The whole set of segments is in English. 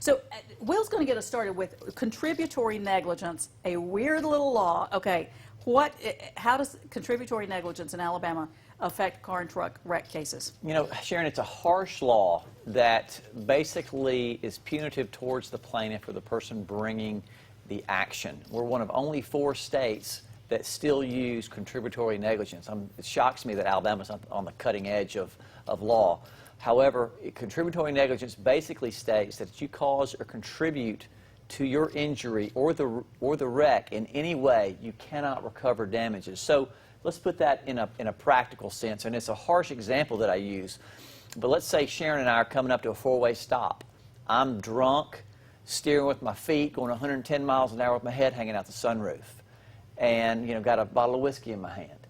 So Will's going to get us started with contributory negligence, a weird little law. Okay, how does contributory negligence in Alabama affect car and truck wreck cases? You know, Sharon, it's a harsh law that basically is punitive towards the plaintiff or the person bringing the action. We're one of only 4 states that still use contributory negligence. It shocks me that Alabama's on the cutting edge of law. However, contributory negligence basically states that you cause or contribute to your injury or the wreck in any way, you cannot recover damages. So let's put that in a practical sense, and it's a harsh example that I use. But let's say Sharon and I are coming up to a 4-way stop. I'm drunk, steering with my feet, going 110 miles an hour with my head hanging out the sunroof, and got a bottle of whiskey in my hand.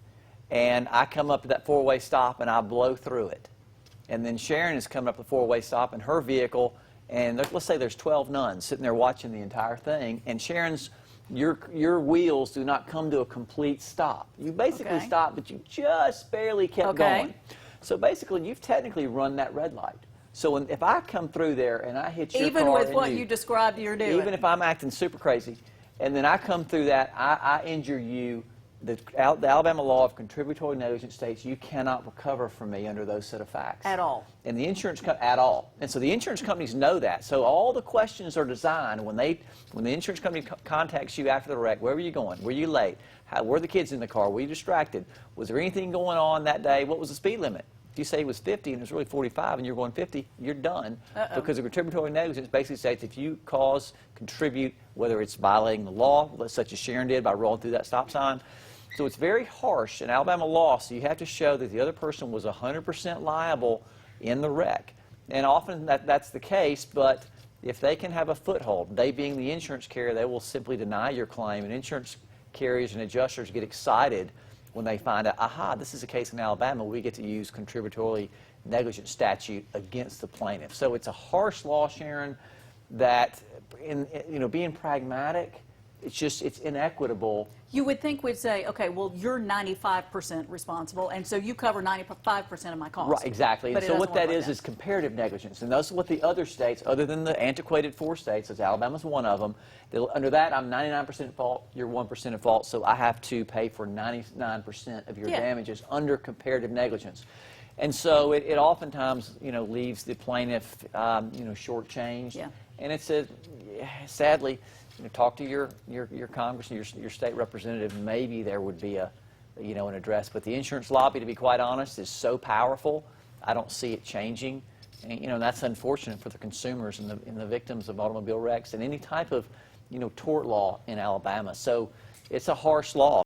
And I come up to that 4-way stop and I blow through it. And then Sharon is coming up the 4-way stop in her vehicle, and let's say there's 12 nuns sitting there watching the entire thing, and Sharon's, your wheels do not come to a complete stop. You basically stopped, but you just barely kept going. So basically, you've technically run that red light. So if I come through there and I hit your car, even with what you described you're doing, even if I'm acting super crazy, and then I come through that, I injure you, the Alabama law of contributory negligence states you cannot recover from me under those set of facts. At all. And the insurance at all. And so the insurance companies know that. So all the questions are designed when the insurance company contacts you after the wreck. Where were you going? Were you late? Were the kids in the car? Were you distracted? Was there anything going on that day? What was the speed limit? If you say it was 50 and it was really 45 and you're going 50, you're done. Because the contributory negligence basically states if you contribute, whether it's violating the law, such as Sharon did by rolling through that stop sign. So it's very harsh in Alabama law, so you have to show that the other person was 100% liable in the wreck. And often that's the case, but if they can have a foothold, they being the insurance carrier, they will simply deny your claim, and insurance carriers and adjusters get excited when they find out, aha, this is a case in Alabama, we get to use contributory negligence statute against the plaintiff. So it's a harsh law, Sharon, that being pragmatic, it's inequitable. You would think we'd say, okay, well, you're 95% responsible, and so you cover 95% of my costs. Right, exactly. But and so what that is comparative negligence. And that's what the other states, other than the antiquated 4 states, as Alabama's one of them, under that I'm 99% at fault, you're 1% at fault, so I have to pay for 99% of your damages under comparative negligence. And so it oftentimes, leaves the plaintiff, shortchanged. Yeah. And it's sadly, talk to your congressman, your state representative. Maybe there would be an address. But the insurance lobby, to be quite honest, is so powerful. I don't see it changing. And that's unfortunate for the consumers and the victims of automobile wrecks and any type of tort law in Alabama. So it's a harsh law.